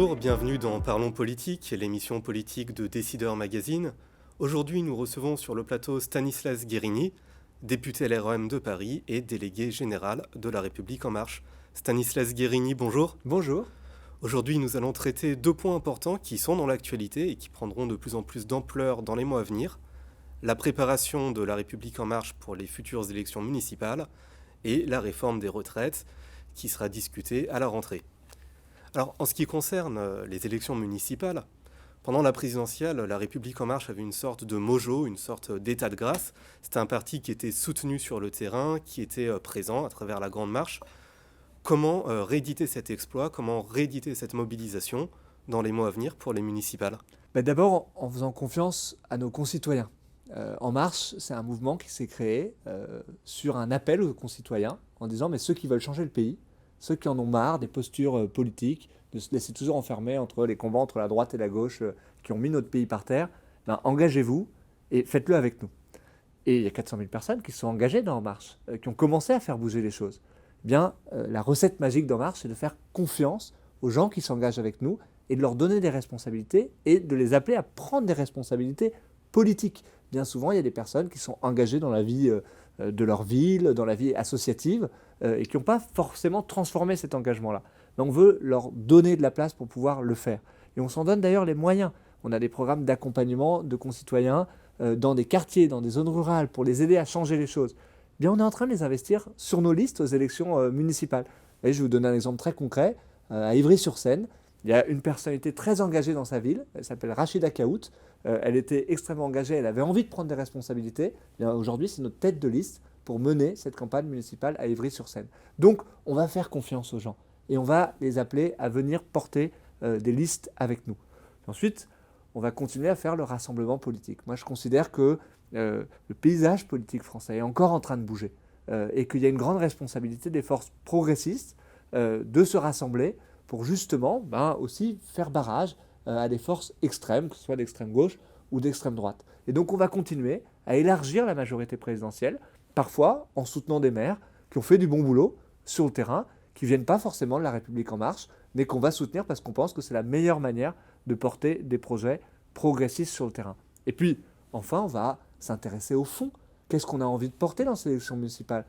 Bonjour, bienvenue dans Parlons Politique, l'émission politique de Décideur Magazine. Aujourd'hui, nous recevons sur le plateau Stanislas Guerini, député LREM de Paris et délégué général de La République En Marche. Stanislas Guerini, bonjour. Bonjour. Aujourd'hui, nous allons traiter deux points importants qui sont dans l'actualité et qui prendront de plus en plus d'ampleur dans les mois à venir. La préparation de La République En Marche pour les futures élections municipales et la réforme des retraites qui sera discutée à la rentrée. Alors, en ce qui concerne les élections municipales, pendant la présidentielle, La République En Marche avait une sorte de mojo, une sorte d'état de grâce. C'était un parti qui était soutenu sur le terrain, qui était présent à travers la Grande Marche. Comment rééditer cet exploit, comment rééditer cette mobilisation dans les mois à venir pour les municipales ? D'abord, en faisant confiance à nos concitoyens. En Marche, c'est un mouvement qui s'est créé sur un appel aux concitoyens en disant mais ceux qui veulent changer le pays, ceux qui en ont marre des postures politiques, de se laisser toujours enfermer entre les combats entre la droite et la gauche qui ont mis notre pays par terre, engagez-vous et faites-le avec nous. Et il y a 400 000 personnes qui sont engagées dans En Marche, qui ont commencé à faire bouger les choses. La recette magique d'En Marche, c'est de faire confiance aux gens qui s'engagent avec nous et de leur donner des responsabilités et de les appeler à prendre des responsabilités politiques. Bien souvent, il y a des personnes qui sont engagées dans la vie de leur ville, dans la vie associative, et qui n'ont pas forcément transformé cet engagement-là. Mais on veut leur donner de la place pour pouvoir le faire. Et on s'en donne d'ailleurs les moyens. On a des programmes d'accompagnement de concitoyens dans des quartiers, dans des zones rurales, pour les aider à changer les choses. On est en train de les investir sur nos listes aux élections municipales. Et je vais vous donner un exemple très concret. À Ivry-sur-Seine, il y a une personnalité très engagée dans sa ville. Elle s'appelle Rachida Kaout. Elle était extrêmement engagée. Elle avait envie de prendre des responsabilités. Aujourd'hui, c'est notre tête de liste pour mener cette campagne municipale à Ivry-sur-Seine. Donc, on va faire confiance aux gens. Et on va les appeler à venir porter des listes avec nous. Ensuite, on va continuer à faire le rassemblement politique. Moi, je considère que le paysage politique français est encore en train de bouger et qu'il y a une grande responsabilité des forces progressistes de se rassembler pour justement aussi faire barrage à des forces extrêmes, que ce soit d'extrême gauche ou d'extrême droite. Et donc on va continuer à élargir la majorité présidentielle, parfois en soutenant des maires qui ont fait du bon boulot sur le terrain, qui ne viennent pas forcément de La République En Marche, mais qu'on va soutenir parce qu'on pense que c'est la meilleure manière de porter des projets progressistes sur le terrain. Et puis, enfin, on va s'intéresser au fond. Qu'est-ce qu'on a envie de porter dans ces élections municipales ?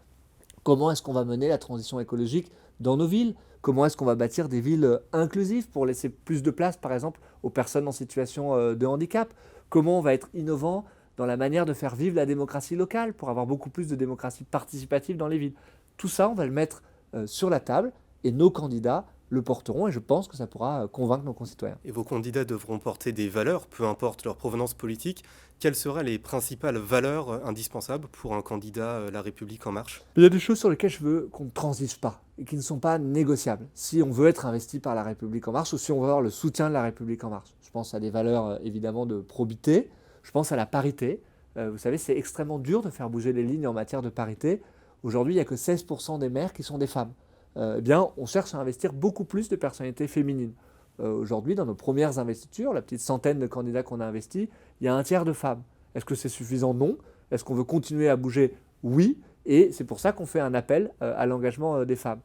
Comment est-ce qu'on va mener la transition écologique dans nos villes ? Comment est-ce qu'on va bâtir des villes inclusives pour laisser plus de place, par exemple, aux personnes en situation de handicap ? Comment on va être innovant dans la manière de faire vivre la démocratie locale pour avoir beaucoup plus de démocratie participative dans les villes ? Tout ça, on va le mettre sur la table et nos candidats le porteront et je pense que ça pourra convaincre nos concitoyens. Et vos candidats devront porter des valeurs, peu importe leur provenance politique. Quelles seraient les principales valeurs indispensables pour un candidat La République En Marche ? Il y a des choses sur lesquelles je veux qu'on ne transige pas et qui ne sont pas négociables. Si on veut être investi par La République En Marche ou si on veut avoir le soutien de La République En Marche. Je pense à des valeurs évidemment de probité, je pense à la parité. Vous savez, c'est extrêmement dur de faire bouger les lignes en matière de parité. Aujourd'hui, il n'y a que 16% des maires qui sont des femmes. On cherche à investir beaucoup plus de personnalités féminines. Aujourd'hui, dans nos premières investitures, la petite centaine de candidats qu'on a investis, il y a un tiers de femmes. Est-ce que c'est suffisant ? Non. Est-ce qu'on veut continuer à bouger ? Oui. Et c'est pour ça qu'on fait un appel à l'engagement des femmes.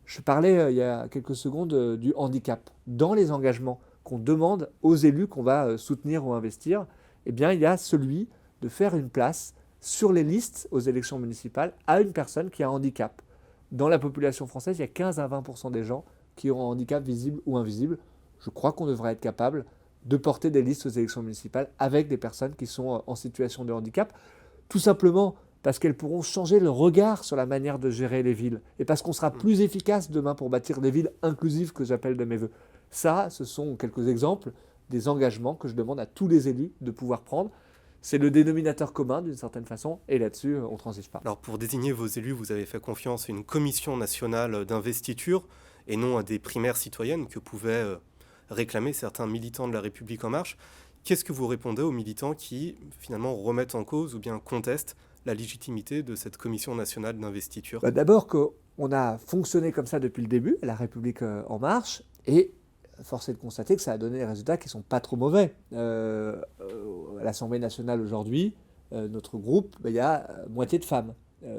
Je parlais il y a quelques secondes du handicap. Dans les engagements qu'on demande aux élus qu'on va soutenir ou investir, il y a celui de faire une place sur les listes aux élections municipales à une personne qui a un handicap. Dans la population française, il y a 15 à 20% des gens qui ont un handicap visible ou invisible. Je crois qu'on devrait être capable de porter des listes aux élections municipales avec des personnes qui sont en situation de handicap, tout simplement parce qu'elles pourront changer le regard sur la manière de gérer les villes et parce qu'on sera plus efficace demain pour bâtir des villes inclusives que j'appelle de mes voeux. Ça, ce sont quelques exemples des engagements que je demande à tous les élus de pouvoir prendre. C'est le dénominateur commun d'une certaine façon et là-dessus, on ne transige pas. Alors pour désigner vos élus, vous avez fait confiance à une commission nationale d'investiture et non à des primaires citoyennes que pouvaient réclamer certains militants de La République En Marche. Qu'est-ce que vous répondez aux militants qui finalement remettent en cause ou bien contestent la légitimité de cette commission nationale d'investiture ? D'abord qu'on a fonctionné comme ça depuis le début, La République En Marche, et force est de constater que ça a donné des résultats qui ne sont pas trop mauvais. À l'Assemblée nationale aujourd'hui, notre groupe, il y a moitié de femmes,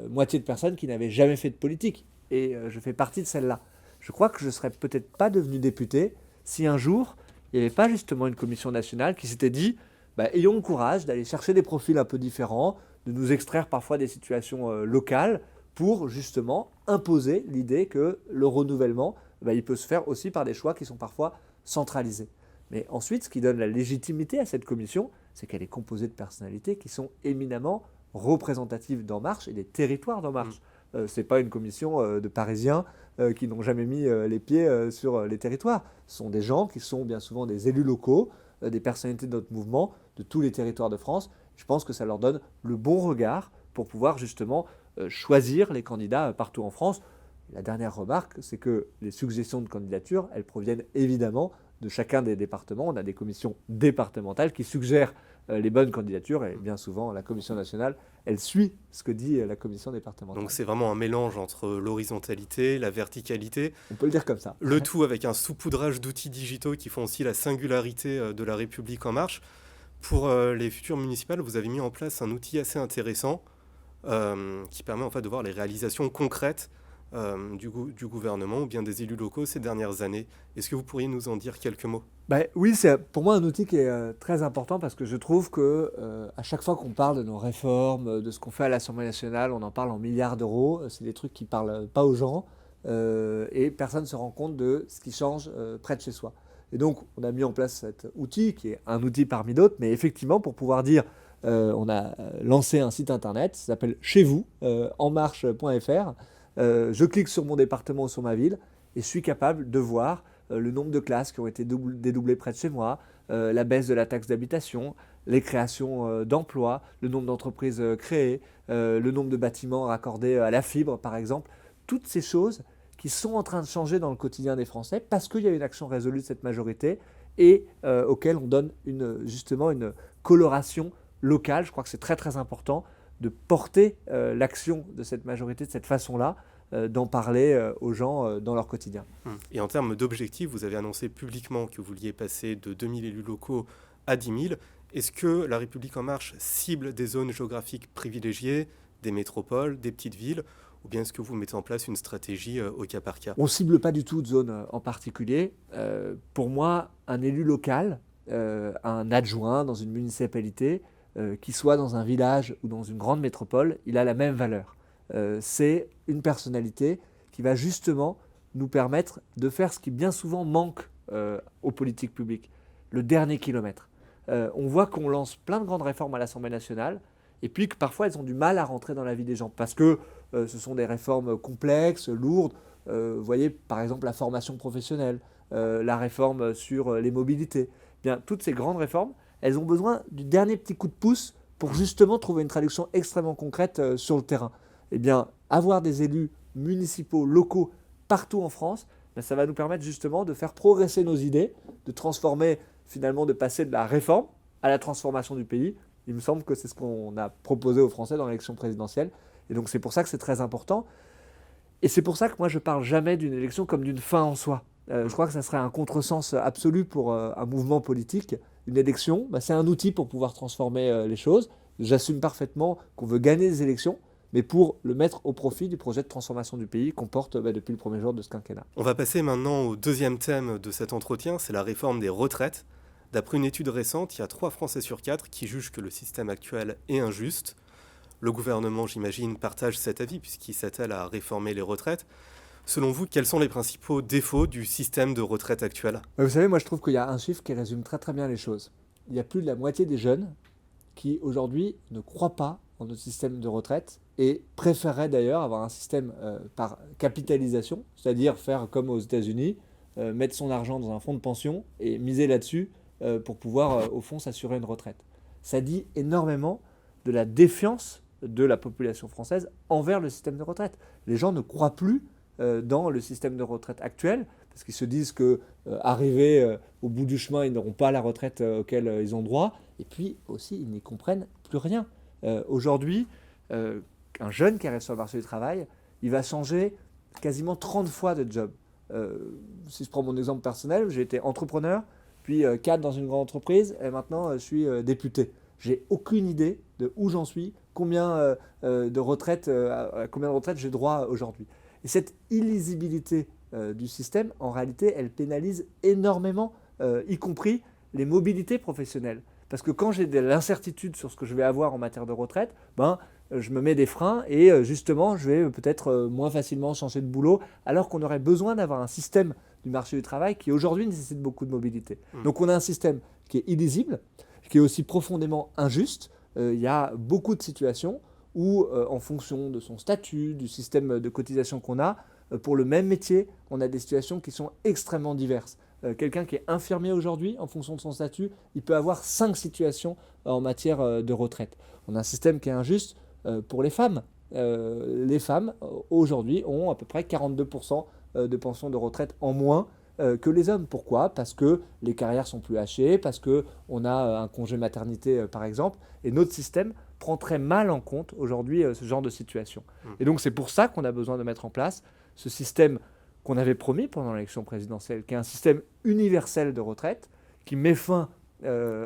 moitié de personnes qui n'avaient jamais fait de politique. Et je fais partie de celle-là. Je crois que je ne serais peut-être pas devenu député si un jour, il n'y avait pas justement une commission nationale qui s'était dit, ayons le courage d'aller chercher des profils un peu différents, de nous extraire parfois des situations locales pour justement imposer l'idée que le renouvellement, il peut se faire aussi par des choix qui sont parfois centralisés. Mais ensuite, ce qui donne la légitimité à cette commission, c'est qu'elle est composée de personnalités qui sont éminemment représentatives d'En Marche et des territoires d'En Marche. Ce n'est pas une commission de Parisiens qui n'ont jamais mis les pieds sur les territoires. Ce sont des gens qui sont bien souvent des élus locaux, des personnalités de notre mouvement, de tous les territoires de France. Je pense que ça leur donne le bon regard pour pouvoir justement choisir les candidats partout en France. La dernière remarque, c'est que les suggestions de candidature, elles proviennent évidemment de chacun des départements. On a des commissions départementales qui suggèrent les bonnes candidatures et bien souvent la commission nationale, elle suit ce que dit la commission départementale. Donc c'est vraiment un mélange entre l'horizontalité, la verticalité. On peut le dire comme ça. Le tout avec un saupoudrage d'outils digitaux qui font aussi la singularité de la République en marche. Pour les futures municipales, vous avez mis en place un outil assez intéressant qui permet en fait de voir les réalisations concrètes du gouvernement ou bien des élus locaux ces dernières années. Est-ce que vous pourriez nous en dire quelques mots ? Oui, c'est pour moi un outil qui est très important parce que je trouve que à chaque fois qu'on parle de nos réformes, de ce qu'on fait à l'Assemblée nationale, on en parle en milliards d'euros. C'est des trucs qui ne parlent pas aux gens et personne ne se rend compte de ce qui change près de chez soi. Et donc, on a mis en place cet outil qui est un outil parmi d'autres, mais effectivement, pour pouvoir dire, on a lancé un site internet, ça s'appelle Chez vous, enmarche.fr. Je clique sur mon département ou sur ma ville et je suis capable de voir le nombre de classes qui ont été dédoublées près de chez moi, la baisse de la taxe d'habitation, les créations d'emplois, le nombre d'entreprises créées, le nombre de bâtiments raccordés à la fibre par exemple. Toutes ces choses qui sont en train de changer dans le quotidien des Français parce qu'il y a une action résolue de cette majorité et auquel on donne justement une coloration locale. Je crois que c'est très très important de porter l'action de cette majorité de cette façon-là, d'en parler aux gens dans leur quotidien. Et en termes d'objectifs, vous avez annoncé publiquement que vous vouliez passer de 2000 élus locaux à 10 000. Est-ce que La République En Marche cible des zones géographiques privilégiées, des métropoles, des petites villes, ou bien est-ce que vous mettez en place une stratégie au cas par cas ? On ne cible pas du tout de zone en particulier. Pour moi, un élu local, un adjoint dans une municipalité, qu'il soit dans un village ou dans une grande métropole, il a la même valeur. C'est une personnalité qui va justement nous permettre de faire ce qui bien souvent manque aux politiques publiques, le dernier kilomètre. On voit qu'on lance plein de grandes réformes à l'Assemblée nationale et puis que parfois elles ont du mal à rentrer dans la vie des gens parce que ce sont des réformes complexes, lourdes. Vous voyez par exemple la formation professionnelle, la réforme sur les mobilités. Bien, toutes ces grandes réformes, elles ont besoin du dernier petit coup de pouce pour justement trouver une traduction extrêmement concrète sur le terrain. Eh bien, avoir des élus municipaux, locaux, partout en France, ça va nous permettre justement de faire progresser nos idées, de transformer, finalement, de passer de la réforme à la transformation du pays. Il me semble que c'est ce qu'on a proposé aux Français dans l'élection présidentielle. Et donc, c'est pour ça que c'est très important. Et c'est pour ça que moi, je ne parle jamais d'une élection comme d'une fin en soi. Je crois que ça serait un contresens absolu pour un mouvement politique. Une élection, c'est un outil pour pouvoir transformer les choses. J'assume parfaitement qu'on veut gagner des élections, mais pour le mettre au profit du projet de transformation du pays qu'on porte depuis le premier jour de ce quinquennat. On va passer maintenant au deuxième thème de cet entretien, c'est la réforme des retraites. D'après une étude récente, il y a 3 Français sur 4 qui jugent que le système actuel est injuste. Le gouvernement, j'imagine, partage cet avis puisqu'il s'attelle à réformer les retraites. Selon vous, quels sont les principaux défauts du système de retraite actuel ? Vous savez, moi je trouve qu'il y a un chiffre qui résume très très bien les choses. Il y a plus de la moitié des jeunes qui aujourd'hui ne croient pas en notre système de retraite et préféreraient d'ailleurs avoir un système par capitalisation, c'est-à-dire faire comme aux États-Unis, mettre son argent dans un fonds de pension et miser là-dessus pour pouvoir au fond s'assurer une retraite. Ça dit énormément de la défiance de la population française envers le système de retraite. Les gens ne croient plus dans le système de retraite actuel parce qu'ils se disent qu'arrivés au bout du chemin, ils n'auront pas la retraite auquel ils ont droit et puis aussi ils n'y comprennent plus rien. Aujourd'hui, un jeune qui arrive sur le marché du travail, il va changer quasiment 30 fois de job. Si je prends mon exemple personnel, j'ai été entrepreneur, puis cadre dans une grande entreprise et maintenant je suis député. J'ai aucune idée de où j'en suis, combien de retraites j'ai droit aujourd'hui. Et cette illisibilité du système, en réalité, elle pénalise énormément, y compris les mobilités professionnelles. Parce que quand j'ai de l'incertitude sur ce que je vais avoir en matière de retraite, je me mets des freins et justement, je vais peut-être moins facilement changer de boulot, alors qu'on aurait besoin d'avoir un système du marché du travail qui aujourd'hui nécessite beaucoup de mobilité. Donc on a un système qui est illisible, qui est aussi profondément injuste. Il y a beaucoup de situations où, en fonction de son statut, du système de cotisation qu'on a, pour le même métier, on a des situations qui sont extrêmement diverses. Quelqu'un qui est infirmier aujourd'hui, en fonction de son statut, il peut avoir 5 situations en matière de retraite. On a un système qui est injuste pour les femmes. Les femmes, aujourd'hui, ont à peu près 42% de pension de retraite en moins que les hommes. Pourquoi ? Parce que les carrières sont plus hachées, parce qu'on a un congé maternité, par exemple, et notre système prend très mal en compte aujourd'hui ce genre de situation. Et donc c'est pour ça qu'on a besoin de mettre en place ce système qu'on avait promis pendant l'élection présidentielle, qui est un système universel de retraite, qui met fin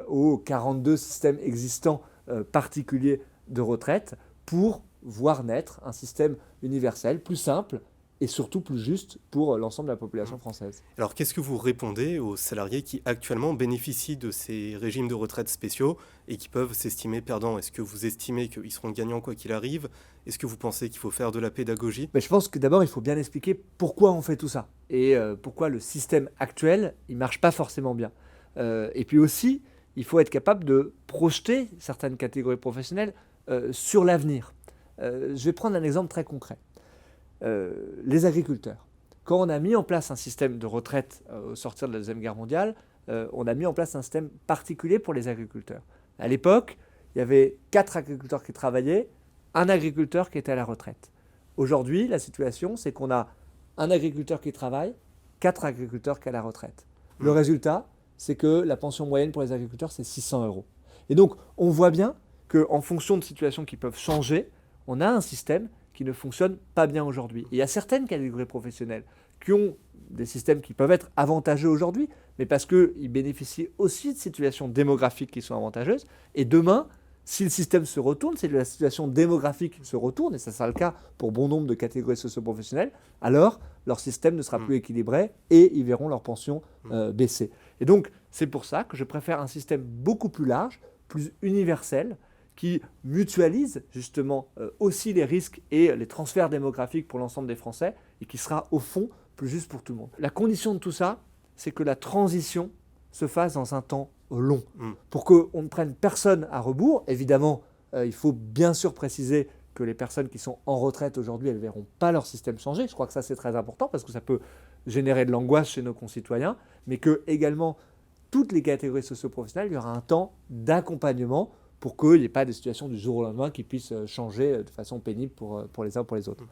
aux 42 systèmes existants particuliers de retraite pour voir naître un système universel plus simple et surtout plus juste pour l'ensemble de la population française. Alors qu'est-ce que vous répondez aux salariés qui actuellement bénéficient de ces régimes de retraite spéciaux et qui peuvent s'estimer perdants ? Est-ce que vous estimez qu'ils seront gagnants quoi qu'il arrive ? Est-ce que vous pensez qu'il faut faire de la pédagogie ? Je pense que d'abord il faut bien expliquer pourquoi on fait tout ça et pourquoi le système actuel il marche pas forcément bien. Et puis aussi il faut être capable de projeter certaines catégories professionnelles sur l'avenir. Je vais prendre un exemple très concret. Les agriculteurs. Quand on a mis en place un système de retraite au sortir de la Deuxième Guerre mondiale, on a mis en place un système particulier pour les agriculteurs. À l'époque, il y avait 4 agriculteurs qui travaillaient, un agriculteur qui était à la retraite. Aujourd'hui, la situation, c'est qu'on a un agriculteur qui travaille, 4 agriculteurs qui sont à la retraite. Le résultat, c'est que la pension moyenne pour les agriculteurs, c'est 600 €. Et donc, on voit bien qu'en fonction de situations qui peuvent changer, on a un système qui ne fonctionne pas bien aujourd'hui. Il y a certaines catégories professionnelles qui ont des systèmes qui peuvent être avantageux aujourd'hui, mais parce qu'ils bénéficient aussi de situations démographiques qui sont avantageuses. Et demain, si le système se retourne, si la situation démographique se retourne, et ça sera le cas pour bon nombre de catégories socio-professionnelles, alors leur système ne sera plus équilibré et ils verront leur pension baisser. Et donc, c'est pour ça que je préfère un système beaucoup plus large, plus universel, qui mutualise justement aussi les risques et les transferts démographiques pour l'ensemble des Français et qui sera au fond plus juste pour tout le monde. La condition de tout ça, c'est que la transition se fasse dans un temps long. Pour qu'on ne prenne personne à rebours, évidemment, il faut bien sûr préciser que les personnes qui sont en retraite aujourd'hui, elles ne verront pas leur système changer. Je crois que ça, c'est très important parce que ça peut générer de l'angoisse chez nos concitoyens, mais que également, toutes les catégories socio-professionnelles, il y aura un temps d'accompagnement pour qu'il n'y ait pas de situation du jour au lendemain qui puisse changer de façon pénible pour les uns ou pour les autres.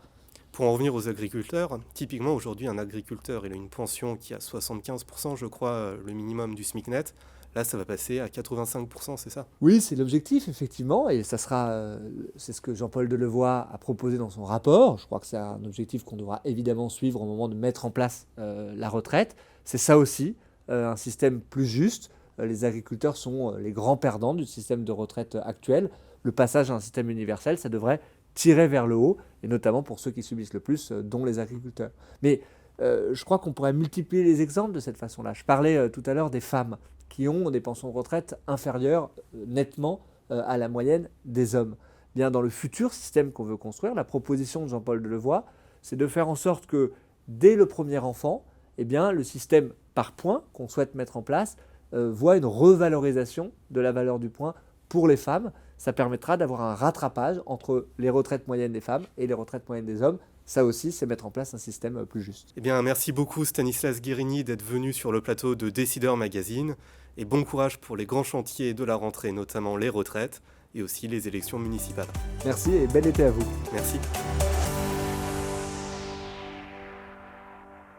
Pour en revenir aux agriculteurs, typiquement aujourd'hui un agriculteur il a une pension qui a 75%, je crois, le minimum du SMIC net. Là, ça va passer à 85%, c'est ça ? Oui, c'est l'objectif, effectivement, et ça sera, c'est ce que Jean-Paul Delevoye a proposé dans son rapport. Je crois que c'est un objectif qu'on devra évidemment suivre au moment de mettre en place la retraite. C'est ça aussi, un système plus juste. Les agriculteurs sont les grands perdants du système de retraite actuel. Le passage à un système universel, ça devrait tirer vers le haut, et notamment pour ceux qui subissent le plus, dont les agriculteurs. Mais je crois qu'on pourrait multiplier les exemples de cette façon-là. Je parlais tout à l'heure des femmes qui ont des pensions de retraite inférieures nettement à la moyenne des hommes. Bien, dans le futur système qu'on veut construire, la proposition de Jean-Paul Delevoye, c'est de faire en sorte que dès le premier enfant, eh bien, le système par points qu'on souhaite mettre en place voit une revalorisation de la valeur du point pour les femmes. Ça permettra d'avoir un rattrapage entre les retraites moyennes des femmes et les retraites moyennes des hommes. Ça aussi, c'est mettre en place un système plus juste. Eh bien, merci beaucoup Stanislas Guérini d'être venu sur le plateau de Décideurs Magazine. Et bon courage pour les grands chantiers de la rentrée, notamment les retraites et aussi les élections municipales. Merci et bel été à vous. Merci.